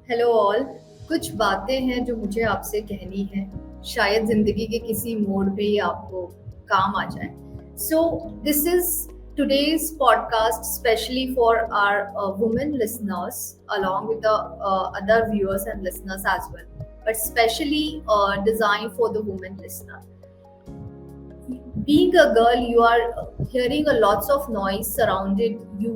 Hello all. कुछ बातें हैं जो मुझे आपसे कहनी है, शायद जिंदगी के किसी मोड़ पे ही आपको काम आ जाए। So this is today's podcast specially for our women listeners along with the other viewers and listeners as well, but specially designed for the women listener. Being a girl, you are hearing a lots of noise surrounded you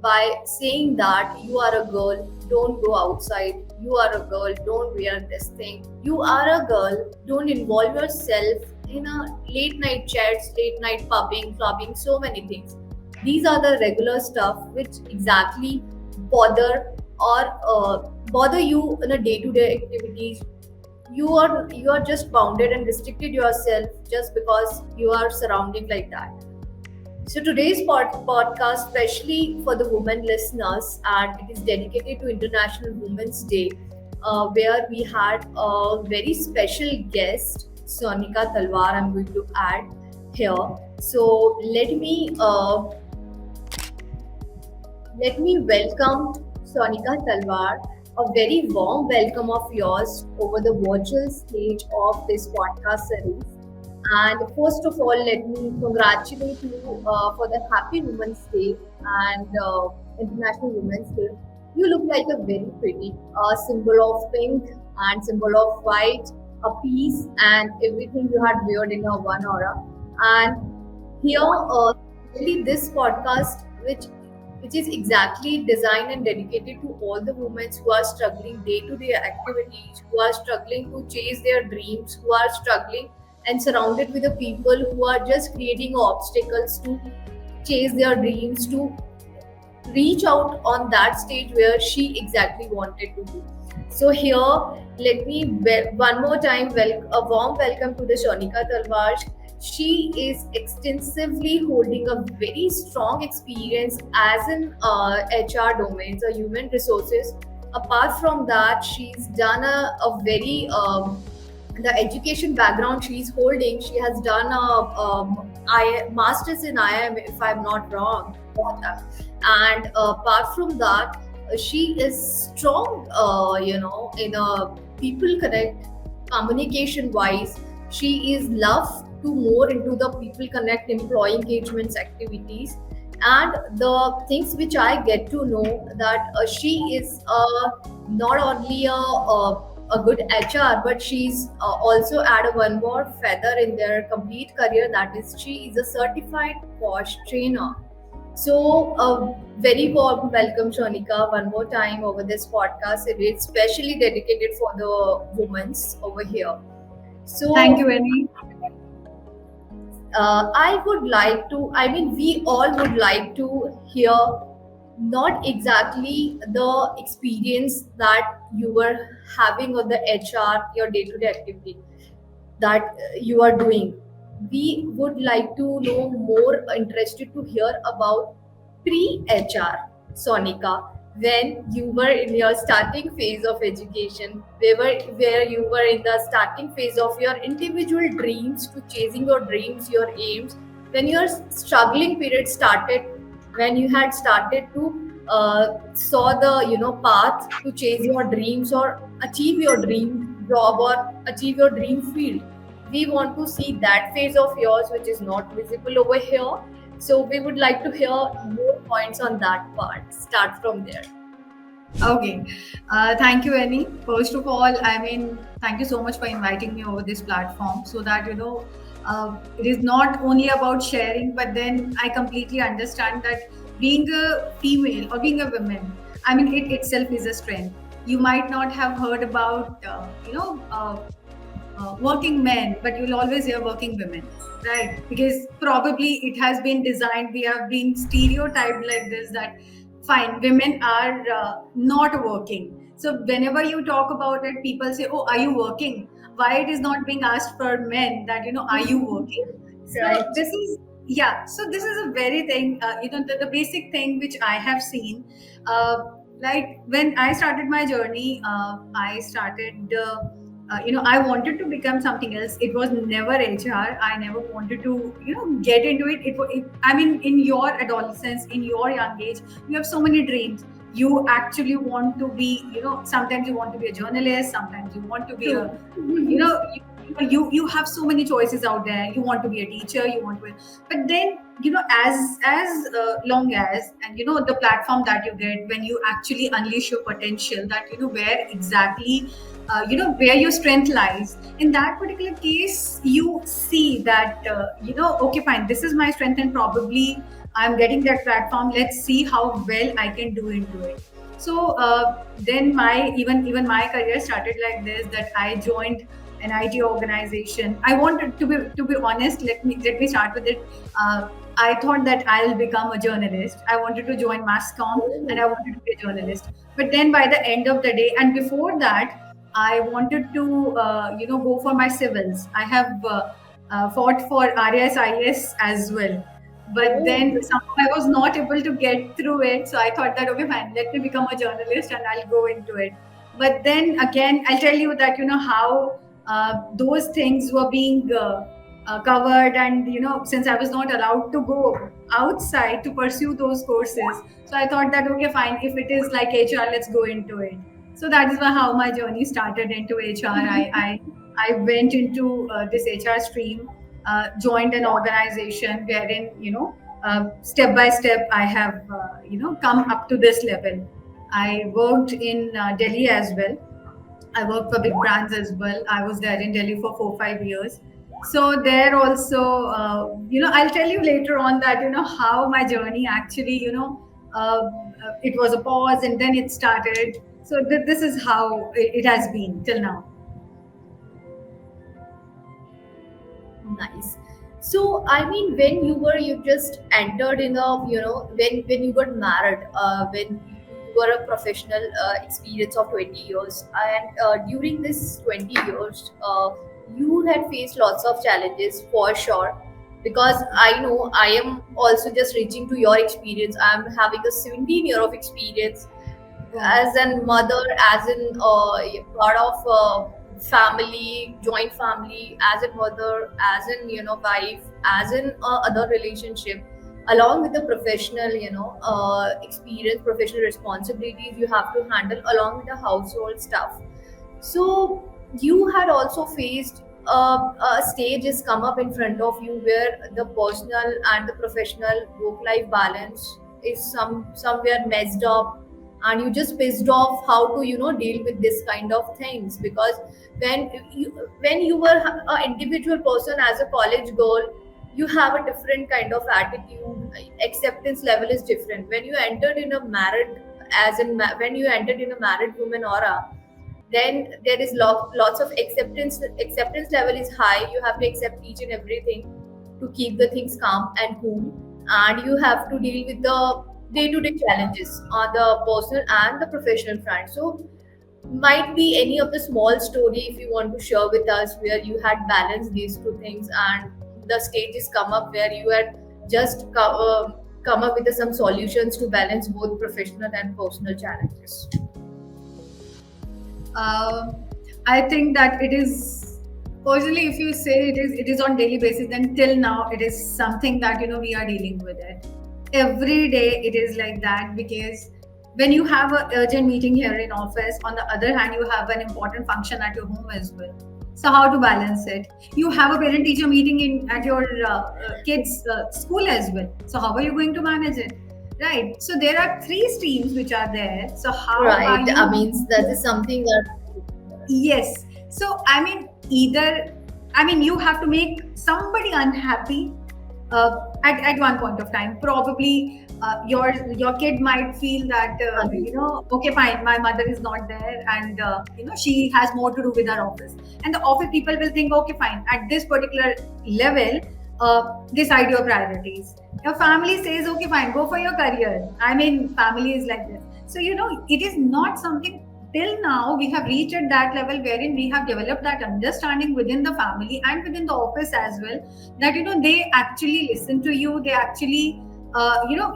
by saying that you are a girl, don't go outside, you are a girl, don't wear this thing, you are a girl, don't involve yourself in a late night chats, late night pubbing, clubbing, so many things. These are the regular stuff which exactly bother or bother you in a day-to-day activities. You are just bounded and restricted yourself just because you are surrounding like that. So today's podcast, especially for the women listeners, and it is dedicated to International Women's Day, where we had a very special guest, Sonika Talwar. I'm going to add here. So let me welcome Sonika Talwar. A very warm welcome of yours over the virtual stage of this podcast series. And first of all, let me congratulate you for the Happy Women's Day and International Women's Day. You look like a very pretty symbol of pink and symbol of white, a peace and everything you had weared in a one aura. And here, really this podcast, which is exactly designed and dedicated to all the women who are struggling day to day activities, who are struggling to chase their dreams, who are struggling and surrounded with the people who are just creating obstacles to chase their dreams, to reach out on that stage where she exactly wanted to be. So here, let me one more time a warm welcome to the Shonika Talwar. She is extensively holding a very strong experience as in HR domains or human resources. Apart from that, she's done a very the education background she's holding. She has done a master's in IIM, if I'm not wrong about that. And apart from that, she is strong, in a people connect communication wise. She is love to more into the people connect employee engagements activities. And the things which I get to know that she is not only a good HR, but she's also add one more feather in their complete career. That is, she is a certified coach trainer. So, a very warm welcome, Shonika, one more time over this podcast. It is specially dedicated for the women's over here. Thank you, So, Annie. I would like to, I mean, we all would like to hear not exactly the experience that you were having on the HR, your day to day activity that you are doing. We would like to know more, interested to hear about pre HR, Sonika, when you were in your starting phase of education, where you were in the starting phase of your individual dreams to chasing your dreams, your aims, when your struggling period started, when you had started to saw the path to chase your dreams or achieve your dream job or achieve your dream field. We want to see that phase of yours which is not visible over here. So we would like to hear more points on that part. Start from there. Okay. Thank you, Annie. First of all, thank you so much for inviting me over this platform so that, it is not only about sharing, but then I completely understand that being a female or being a woman, it itself is a strength. You might not have heard about, working men, but you'll always hear working women, right? Because probably it has been designed, we have been stereotyped like this that fine, women are not working. So whenever you talk about it, people say, "Oh, are you working?" Why it is not being asked for men that are you working? So Right. this is yeah. So this is a very thing. The basic thing which I have seen. Uh, like when I started my journey, I started. I wanted to become something else. It was never HR. I never wanted to, get into it. In your adolescence, in your young age, you have so many dreams. you actually want to be, sometimes you want to be a journalist, sometimes you want to be a, True. you have so many choices out there. You want to be a teacher, you want to be, but then, as long as, and the platform that you get when you actually unleash your potential, that where exactly, where your strength lies. In that particular case, you see that, okay, fine, this is my strength, and probably I'm getting that platform. Let's see how well I can do into it. So then my even my career started like this, that I joined an IT organization. I wanted to be honest. Let me start with it. I thought that I'll become a journalist. I wanted to join Masscom, and I Oh, wanted to be a journalist. But then by the end of the day, and before that, I wanted to go for my civils. I have fought for RSIS as well, but oh, then somehow I was not able to get through it. So I thought that, okay, fine, let me become a journalist and I'll go into it. But then again, I'll tell you that, how those things were being covered, and since I was not allowed to go outside to pursue those courses, so I thought that, okay, fine, if it is like HR, let's go into it. So that is how my journey started into HR. I went into this HR stream, joined an organization wherein, step by step, I have come up to this level. I worked in Delhi as well. I worked for big brands as well. I was there in Delhi for 4 5 years. So there also, I'll tell you later on that, how my journey actually, it was a pause and then it started. So this is how it has been till now. nice. So, I mean, when you just entered in a, when you got married, when you were a professional experience of 20 years, and during this 20 years, you had faced lots of challenges for sure. Because I know I am also just reaching to your experience. I'm having a 17-year of experience Wow. as a mother, as in part of family, joint family, as a mother, as in wife, as in other relationship, along with the professional experience, professional responsibilities you have to handle, along with the household stuff. So you had also faced a stage has come up in front of you where the personal and the professional work life balance is somewhere messed up, and you just pissed off how to deal with this kind of things. Because when you were an individual person as a college girl, you have a different kind of attitude. Acceptance level is different when you entered in a married, when you entered in a married woman aura. Then there is lots of acceptance level is high. You have to accept each and everything to keep the things calm and cool, and you have to deal with the day-to-day challenges on the personal and the professional front. So might be any of the small story if you want to share with us where you had balanced these two things, and the stages come up where you had just come up with some solutions to balance both professional and personal challenges. Um, I think that it is, personally, if you say it is on daily basis, then till now it is something that we are dealing with it. Every day it is like that, because when you have an urgent meeting here in office, on the other hand you have an important function at your home as well. So how to balance it? You have a parent teacher meeting in at your kids school as well. So how are you going to manage it? Right. So there are three streams which are there. So how are Right. I you? mean, that is something that. Yes. So, I mean, you have to make somebody unhappy at one point of time. Probably your kid might feel that, okay, fine, my mother is not there, and she has more to do with her office. And the office people will think, okay, fine, at this particular level, decide your priorities. Your family says, okay, fine, go for your career. I mean, family is like this. So, it is not something. Till now we have reached at that level wherein we have developed that understanding within the family and within the office as well, that they actually listen to you, they actually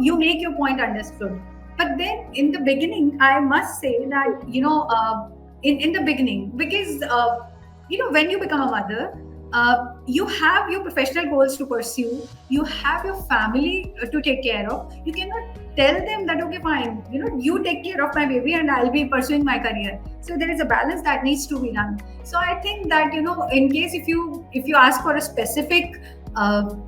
you make your point understood. But then in the beginning, I must say that in the beginning, because when you become a mother, you have your professional goals to pursue, you have your family to take care of. You cannot tell them that, okay, fine, you take care of my baby and I'll be pursuing my career. So there is a balance that needs to be done. So I think that, in case if you ask for a specific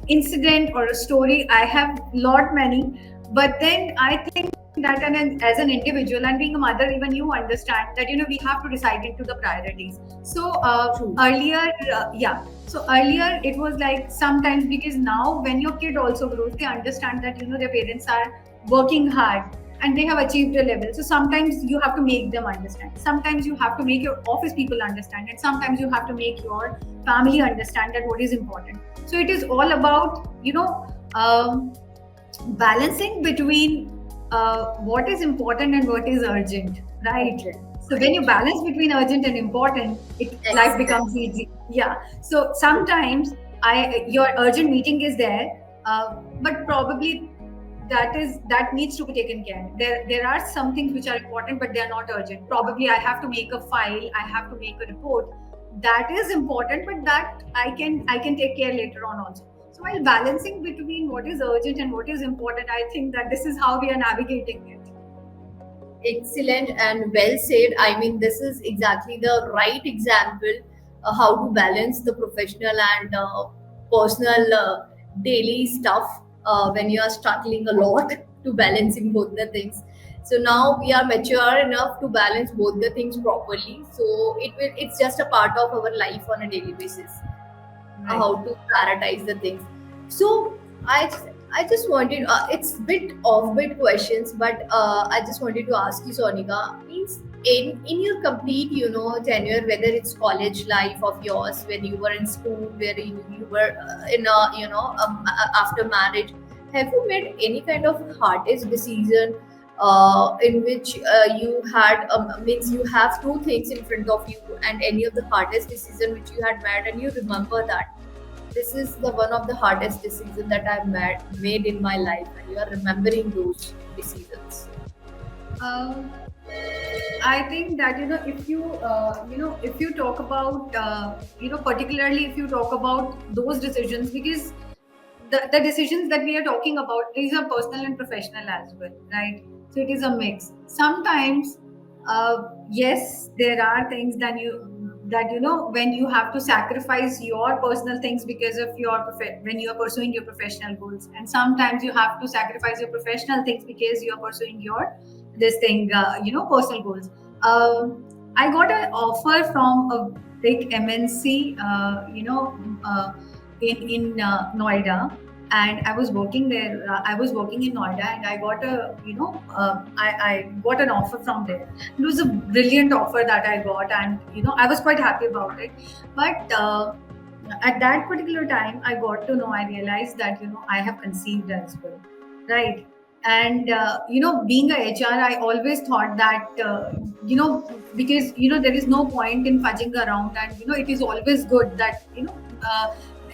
incident or a story, I have lot many. But then I think that, and as an individual and being a mother, even you understand that, we have to decide into the priorities. So True. earlier, yeah. So earlier it was like sometimes, because now when your kid also grows, they understand that, their parents are working hard and they have achieved a level. So sometimes you have to make them understand. Sometimes you have to make your office people understand, and sometimes you have to make your family understand that what is important. So it is all about, balancing between what is important and what is urgent, right? Okay. So when you balance between urgent and important, life Excellent. becomes easy. Yeah. So sometimes your urgent meeting is there, but probably that needs to be taken care. There are some things which are important, but they are not urgent. Probably I have to make a file, I have to make a report. That is important, but that I can take care later on also. So while balancing between what is urgent and what is important, I think that this is how we are navigating it. Excellent and well said. I mean, this is exactly the right example how to balance the professional and personal daily stuff when you are struggling a lot to balancing both the things. So now we are mature enough to balance both the things properly. So it's just a part of our life on a daily basis Right. how to prioritize the things. So I just wanted it's bit off bit questions, but I just wanted to ask you, Sonika, means in your complete tenure, whether it's college life of yours, when you were in school, where you were in a after marriage, have you made any kind of hardest decision in which you had means you have two things in front of you, and any of the hardest decision which you had made and you remember that this is the one of the hardest decisions that I've made in my life, and you are remembering those decisions. Um, I think that, if you talk about, particularly if you talk about those decisions, because the decisions that we are talking about, these are personal and professional as well, right? So it is a mix. Sometimes, yes, there are things that when you have to sacrifice your personal things because of when you are pursuing your professional goals, and sometimes you have to sacrifice your professional things because you are pursuing your this thing, personal goals. I got an offer from a big MNC, in Noida, and I was working there. I was working in Noida, and I got I got an offer from there. It was a brilliant offer that I got, and I was quite happy about it. But at that particular time, I got to know, I realized that I have conceived as well, right? And being a HR, I always thought that because there is no point in fudging around, and it is always good that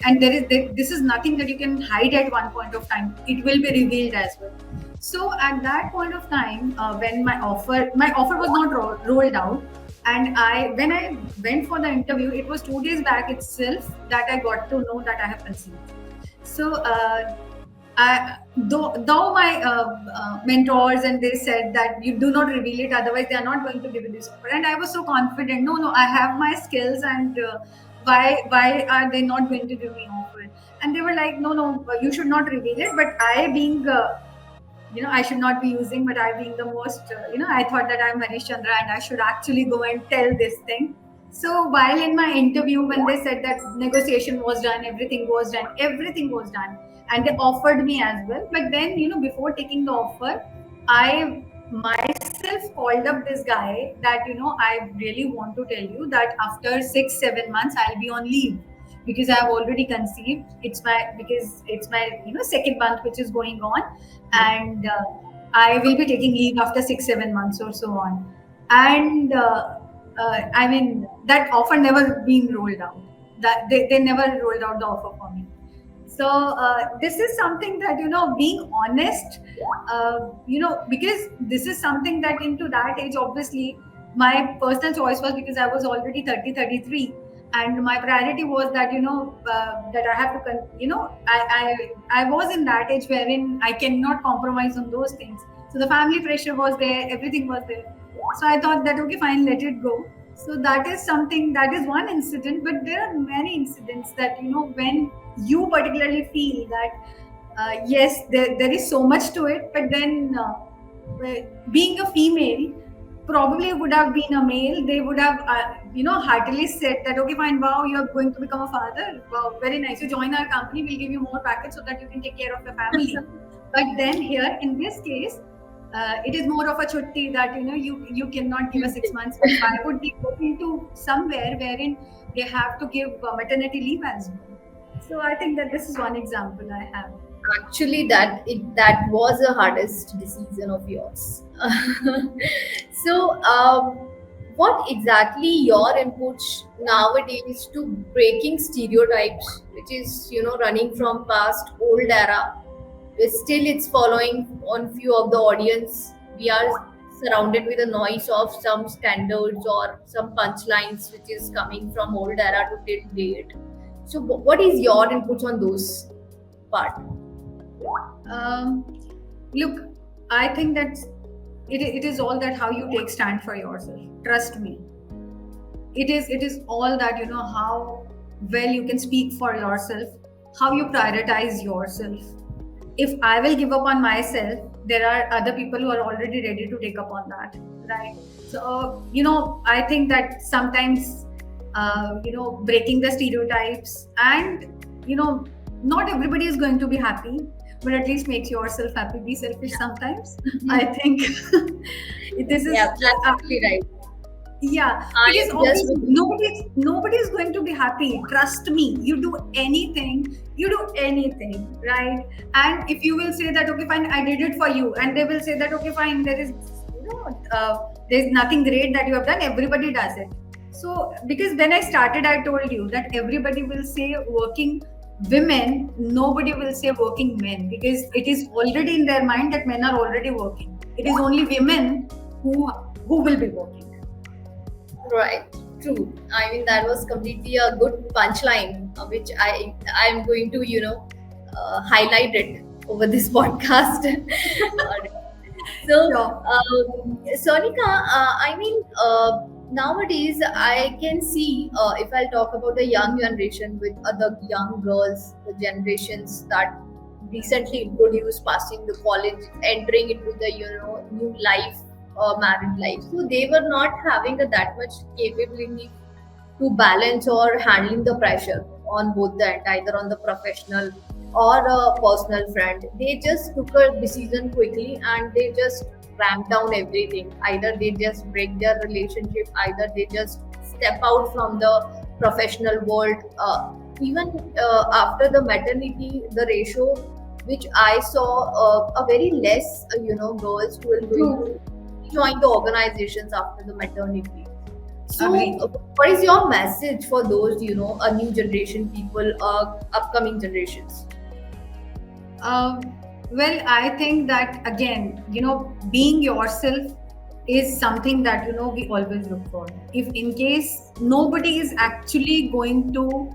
and this is nothing that you can hide at one point of time. It will be revealed as well. So at that point of time, when my offer was not rolled out, and I when I went for the interview, it was 2 days back itself that I got to know that I have conceived. So though my mentors, and they said that you do not reveal it, otherwise they are not going to give you this offer. And I was so confident. No, no, I have my skills, and why are they not going to give me offer? And they were like, no, no, you should not reveal it. But I being I should not be using, but I being the most, I thought that I'm Harish Chandra and I should actually go and tell this thing. So while in my interview, when they said that negotiation was done, everything was done, and they offered me as well. But then, before taking the offer, I myself called up this guy that, I really want to tell you that after 6-7 months, I'll be on leave because I have already conceived. It's my second month which is going on, and I will be taking leave after 6-7 months or so on. And I mean, that offer never been rolled out. That they never rolled out the offer for me. So this is something that, being honest, because this is something that into that age, obviously, my personal choice was because I was already 30, 33. and my priority was that that I have to I was in that age wherein I cannot compromise on those things. So the family pressure was there, everything was there. So I thought that okay, fine, let it go. So that is something, that is one incident, but there are many incidents that when you particularly feel that yes, there is so much to it, but then being a female, probably would have been a male, they would have heartily said that okay, fine, wow, you're going to become a father, wow, very nice, you join our company, we'll give you more package so that you can take care of your family. But then here in this case, it is more of a chutti that you cannot give a 6 months, but why would they go into somewhere wherein they have to give maternity leave as well? So I think that this is one example I have. Actually, that was the hardest decision of yours. So, what exactly your inputs nowadays to breaking stereotypes, which is running from past old era, but still it's following on few of the audience. We are surrounded with a noise of some standards or some punchlines which is coming from old era to till date. So, what is your inputs on those part? Um, Look, I think that it is all that how you take stand for yourself. Trust me, it is all that how well you can speak for yourself, how you prioritize yourself. If I will give up on myself, there are other people who are already ready to take up on that, right? So I think that sometimes breaking the stereotypes, and not everybody is going to be happy, but at least makes yourself happy. Be selfish sometimes. I think this is Yeah, absolutely right. yeah, I because am just obviously nobody is going to be happy. Trust me. You do anything, right? And if you will say that okay, fine, I did it for you, and they will say that okay, fine, there's nothing great that you have done. Everybody does it. So because when I started, I told you that everybody will say working women, nobody will say working men, because it is already in their mind that men are already working. It is only women who will be working. right. True. I mean, that was completely a good punchline, which I'm going to highlight it over this podcast. So, So Sonika, I mean, nowadays I can see, if I'll talk about the young generation with other young girls, the generations that recently introduced, passing the college, entering into the new life, married life. So they were not having that much capability to balance or handling the pressure on both the end, either on the professional or a personal front. They just took a decision quickly and they just ramp down everything. Either they just break their relationship, either they just step out from the professional world. Even after the maternity, the ratio which I saw, a very less, girls who will going true. to join the organizations after the maternity. So, Agree. what is your message for those, a new generation people, upcoming generations? Um, well, I think that again, being yourself is something that we always look for. If in case nobody is actually going to,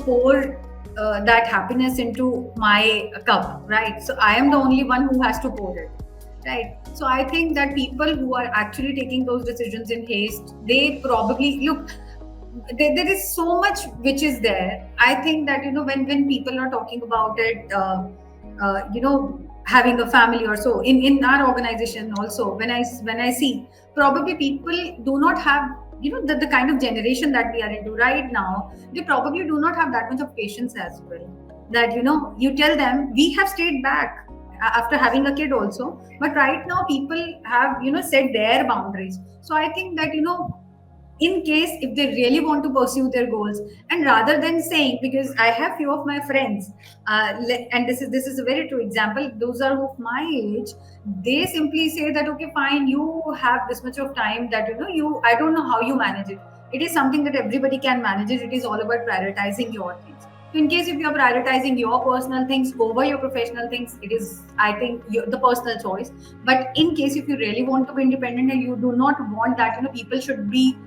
pour that happiness into my cup, right? So I am the only one who has to pour it, right? So I think that people who are actually taking those decisions in haste, they probably look, there is so much which is there. I think that when people are talking about it, having a family or so, in our organization also, when I see, probably people do not have the kind of generation that we are into right now, they probably do not have that much of patience as well, that you tell them, we have stayed back after having a kid also, but right now people have set their boundaries. So I think that in case if they really want to pursue their goals, and rather than saying, because I have few of my friends, and this is a very true example, those are of my age, they simply say that okay, fine, you have this much of time that you I don't know how you manage it. It is something that everybody can manage it. It is all about prioritizing your things. So in case if you're prioritizing your personal things over your professional things, it is, I think, the personal choice. But in case if you really want to be independent and you do not want that people should be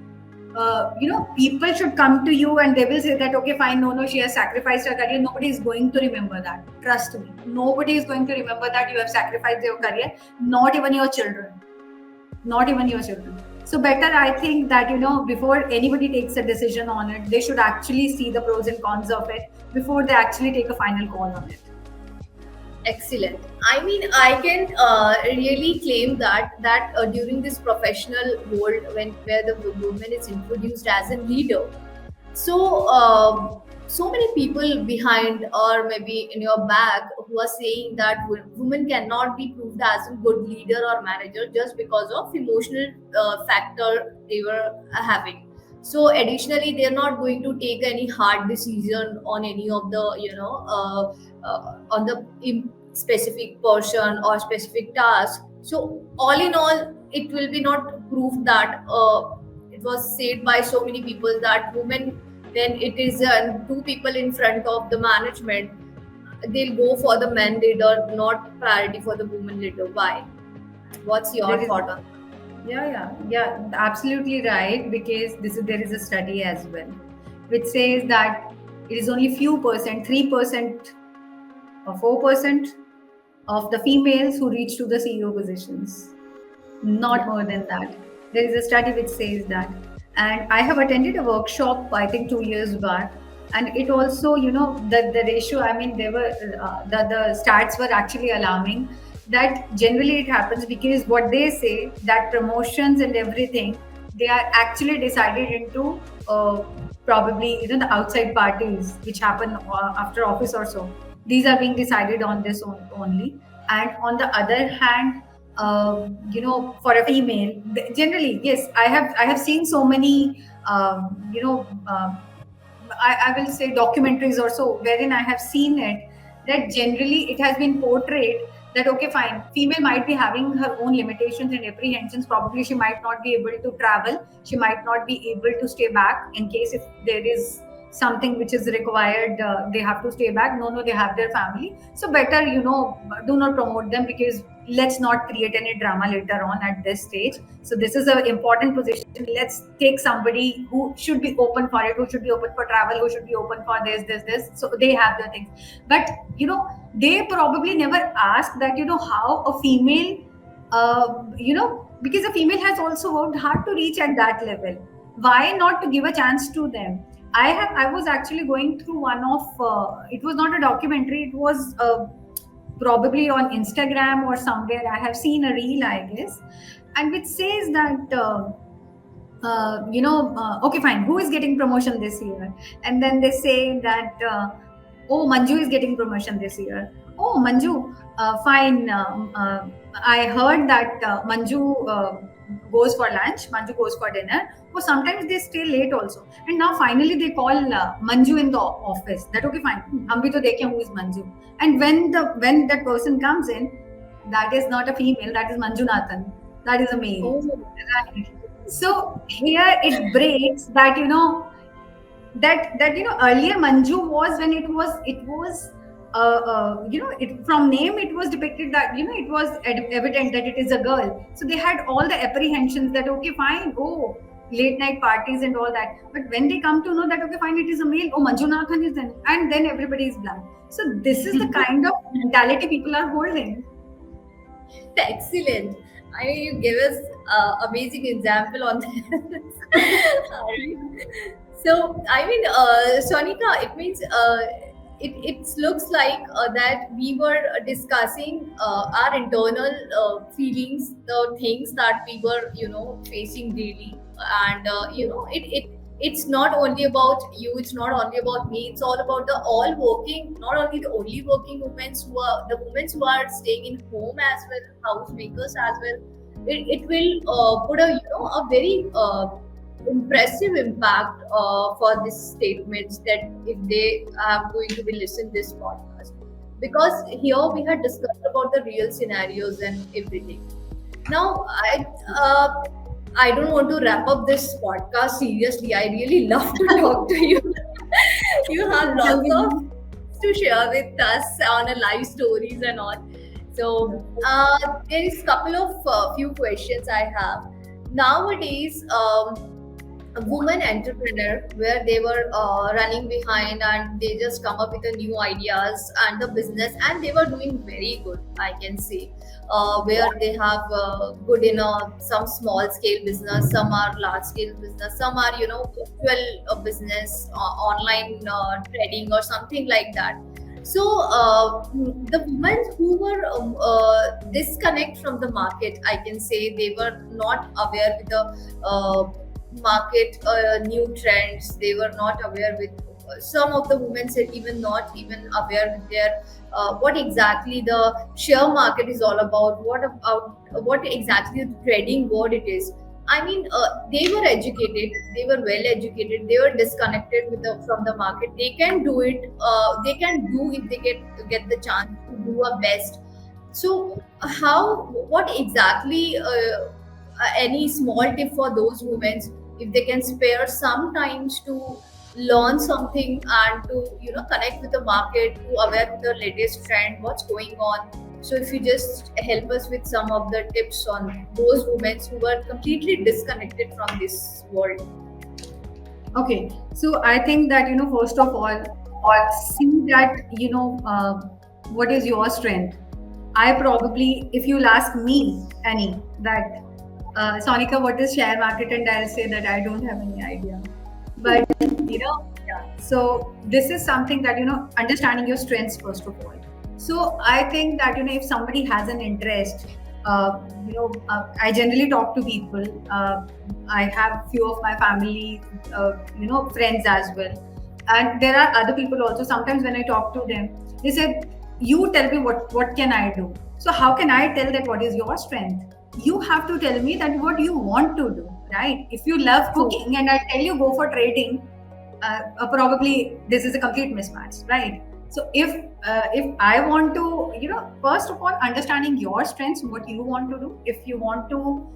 people should come to you and they will say that, okay, fine, no, she has sacrificed her career. Nobody is going to remember that. Trust me. Nobody is going to remember that you have sacrificed your career, not even your children. Not even your children. So better, I think that, before anybody takes a decision on it, they should actually see the pros and cons of it before they actually take a final call on it. Excellent. I mean, I can really claim that during this professional world, when where the woman is introduced as a leader, so so many people behind or maybe in your back who are saying that women cannot be proved as a good leader or manager just because of emotional factor they were having. So additionally, they're not going to take any hard decision on any of the on the specific person or specific task. So all in all, it will be not proved that it was said by so many people that women, when it is two people in front of the management, they'll go for the men leader, not priority for the woman leader. Why? What's There your is thought on? Yeah, absolutely right. Because there is a study as well, which says that it is only few percent, 3% or 4% of the females who reach to the CEO positions. Not Yeah. more than that. There is a study which says that. And I have attended a workshop, I think 2 years back. And it also, the ratio, I mean, they were, the stats were actually alarming, that generally it happens because what they say that promotions and everything, they are actually decided into probably, the outside parties which happen after office or so. These are being decided on this only. And on the other hand, for a female, generally, yes, I have seen so many, I will say documentaries or so, wherein I have seen it, that generally it has been portrayed that, okay, fine, female might be having her own limitations and apprehensions. Probably she might not be able to travel. She might not be able to stay back in case if there is something which is required. They have to stay back. No, they have their family. So better, do not promote them, because let's not create any drama later on at this stage. So this is an important position. Let's take somebody who should be open for it, who should be open for travel, who should be open for this. So they have their things. But they probably never ask that, how a female, because a female has also worked hard to reach at that level. Why not to give a chance to them? I was actually going through one of, it was not a documentary, it was probably on Instagram or somewhere. I have seen a reel, I guess, and which says that, okay, fine, who is getting promotion this year? And then they say that, oh, Manju is getting promotion this year. Oh, Manju, fine. I heard that Manju goes for lunch, Manju goes for dinner. Or sometimes they stay late also. And now finally they call Manju in the office. That, okay, fine. Hum bhi to dekhe who is Manju. And when that person comes in, that is not a female. That is Manju Nathan. That is a male. Oh, Right. So here it breaks that, earlier Manju was, when it was it from name, it was depicted that, it was evident that it is a girl. So they had all the apprehensions that, okay, fine, oh, late night parties and all that. But when they come to know that, okay, fine, it is a male, oh, Manju Nathan is then, and then everybody is blank. So this is the kind of mentality people are holding. excellent. I mean, you gave us amazing example on this. Alright. So, I mean, Sonika, it means it looks like that we were discussing our internal feelings, the things that we were, facing daily, and it's not only about you, it's not only about me, it's all about the all working, not only the only working women who are the women who are staying in home as well, housemakers as well. It will put a a very impressive impact for these statements, that if they are going to be listening this podcast, because here we had discussed about the real scenarios and everything. Now I don't want to wrap up this podcast seriously. I really love to talk to you. You have lots of to share with us on a live stories and all. So there is couple of few questions I have nowadays. a woman entrepreneur where they were running behind and they just come up with the new ideas and the business, and they were doing very good, I can say. Where they have good in some small scale business, some are large scale business, some are virtual business, online trading or something like that. So the women who were disconnect from the market, I can say, they were not aware with the market new trends. They were not aware with some of the women said even not even aware with their what exactly the share market is all about, what about what exactly the trading what it is. I mean, they were educated, they were well educated, they were disconnected with from the market. They can do it, they can do if they get the chance to do a best. So how, what exactly any small tip for those women, if they can spare some times to learn something and to connect with the market, to aware with the latest trend what's going on. So if you just help us with some of the tips on those women who were completely disconnected from this world. Okay, so I think that, first of all, see that, what is your strength. I probably, if you'll ask me, Annie, that Sonika, what is share market, and I'll say that I don't have any idea. But yeah. So this is something that, understanding your strengths first of all. So I think that, if somebody has an interest, I generally talk to people. I have few of my family, friends as well, and there are other people also. Sometimes when I talk to them, they said, "You tell me what can I do." So how can I tell that what is your strength? You have to tell me that what you want to do, right? If you love True. cooking and I tell you go for trading, probably this is a complete mismatch, right? So if I want to, first of all, understanding your strengths, what you want to do. If you want to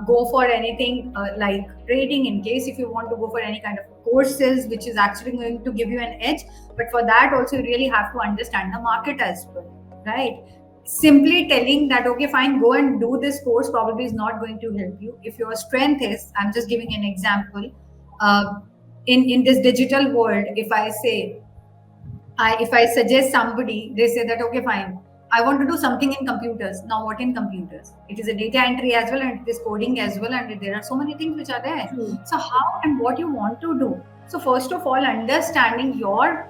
go for anything like trading, in case if you want to go for any kind of courses which is actually going to give you an edge, but for that also you really have to understand the market as well, right? Simply telling that okay fine, go and do this course probably is not going to help you. If your strength is, I'm just giving an example, uh, in this digital world, if I say, if I suggest somebody, they say that okay fine, I want to do something in computers. Now what in computers? It is a data entry as well, and it is coding as well, and there are so many things which are there. True. So how and what you want to do? So first of all, understanding your,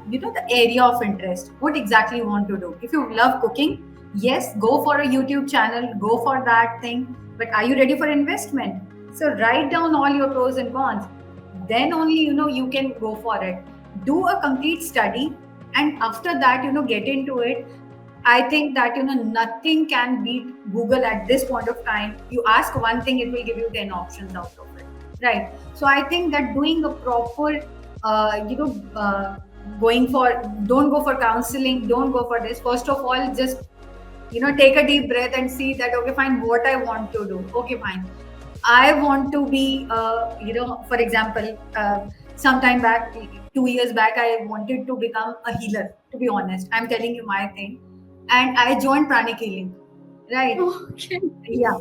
the area of interest, what exactly you want to do. If you love cooking, yes, go for a YouTube channel, go for that thing. But are you ready for investment? So write down all your pros and cons, then only you can go for it. Do a complete study, and after that get into it. I think that nothing can beat Google at this point of time. You ask one thing, it will give you 10 options out of it, right? So I think that doing a proper going for, don't go for counseling, don't go for this. First of all, just take a deep breath and see that okay fine, what I want to do. Okay fine, I want to be, for example, sometime back, 2 years back, I wanted to become a healer. To be honest, I'm telling you my thing, and I joined pranic healing, right? Okay. Yeah,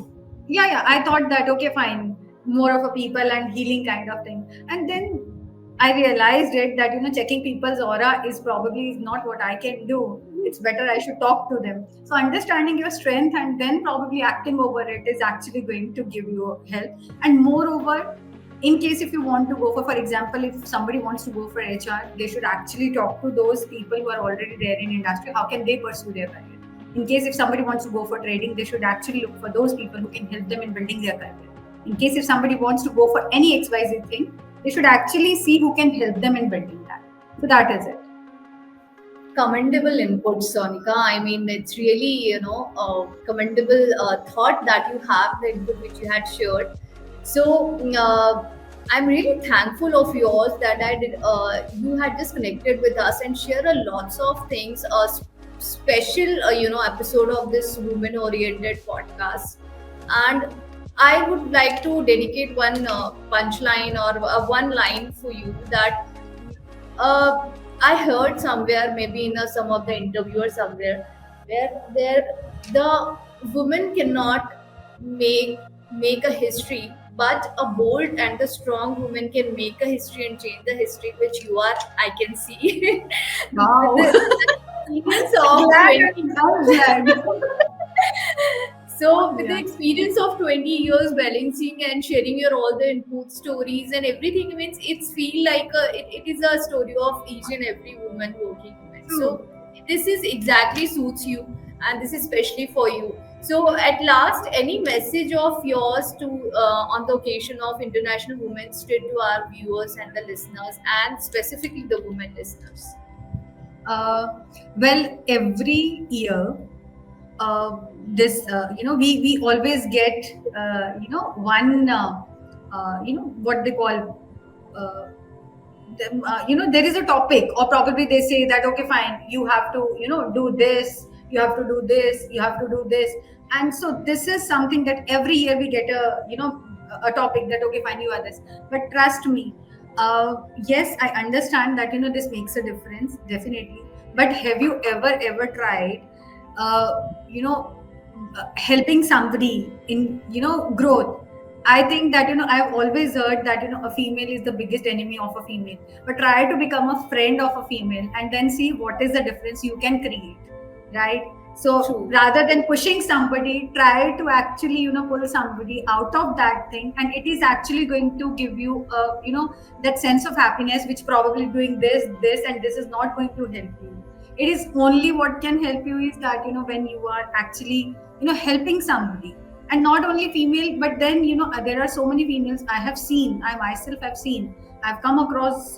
yeah. I thought that okay, fine, more of a people and healing kind of thing, and then I realized it that checking people's aura is probably not what I can do. It's better I should talk to them. So understanding your strength and then probably acting over it is actually going to give you help. And moreover, in case if you want to go for example, if somebody wants to go for HR, they should actually talk to those people who are already there in industry. How can they pursue their career? In case if somebody wants to go for trading, they should actually look for those people who can help them in building their career. In case if somebody wants to go for any XYZ thing, they should actually see who can help them in building that. So that is it. Commendable input, Sonika. I mean, it's really, commendable thought that you have, the input which you had shared. So, I'm really thankful of yours that I did. You had just connected with us and share a lots of things. A special, episode of this women-oriented podcast, and I would like to dedicate one punchline or one line for you that uh, I heard somewhere, maybe in some of the interview somewhere, where there the woman cannot make make a history, but a bold and a strong woman can make a history and change the history, which you are, I can see. With Wow. the experience of Glad. 20 I'm glad. so with the Yeah. experience of 20 years balancing and sharing your all the input stories and everything, means it's feel like it is a story of each and every woman, working woman. True. So this is exactly suits you, and this is especially for you. So at last, any message of yours to on the occasion of International Women's Day to our viewers and the listeners, and specifically the women listeners? Uh, well, every year, this we always get one what they call there is a topic, or probably they say that okay, fine, you have to do this, you have to do this, you have to do this. And so this is something that every year we get a topic that okay, fine, you are this. But trust me, yes, I understand that this makes a difference, definitely. But have you ever tried helping somebody in growth? I think that I've always heard that a female is the biggest enemy of a female. But try to become a friend of a female and then see what is the difference you can create, right? So True. rather than pushing somebody, try to actually pull somebody out of that thing, and it is actually going to give you that sense of happiness, which probably doing this and this is not going to help you. It is only what can help you is that when you are actually helping somebody. And not only female, but then there are so many females I have seen, I myself have seen, I've come across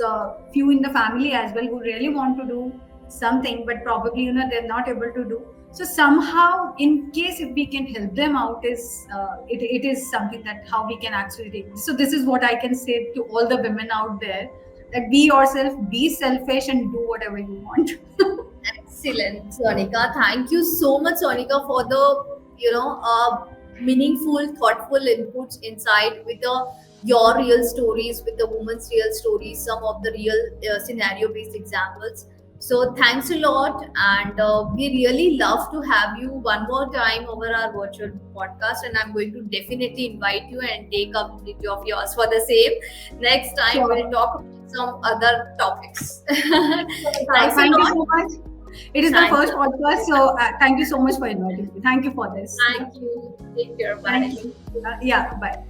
few in the family as well, who really want to do something, but probably they're not able to do. So somehow, in case if we can help them out, is it is something that how we can actually take. So this is what I can say to all the women out there, that be yourself, be selfish, and do whatever you want. Excellent, Sonika. Thank you so much, Sonika, for the meaningful, thoughtful inputs inside with your real stories, with the woman's real stories, some of the real scenario-based examples. So thanks a lot, and we really love to have you one more time over our virtual podcast. And I'm going to definitely invite you and take up community of yours for the same. Next time Sure. we'll talk about some other topics. Sure. Thanks a Thank you lot. so much. It is the Thank first you. podcast, so thank you so much for inviting me. Thank you for this. Thank you. Take care. Bye. Thank you. Yeah, bye.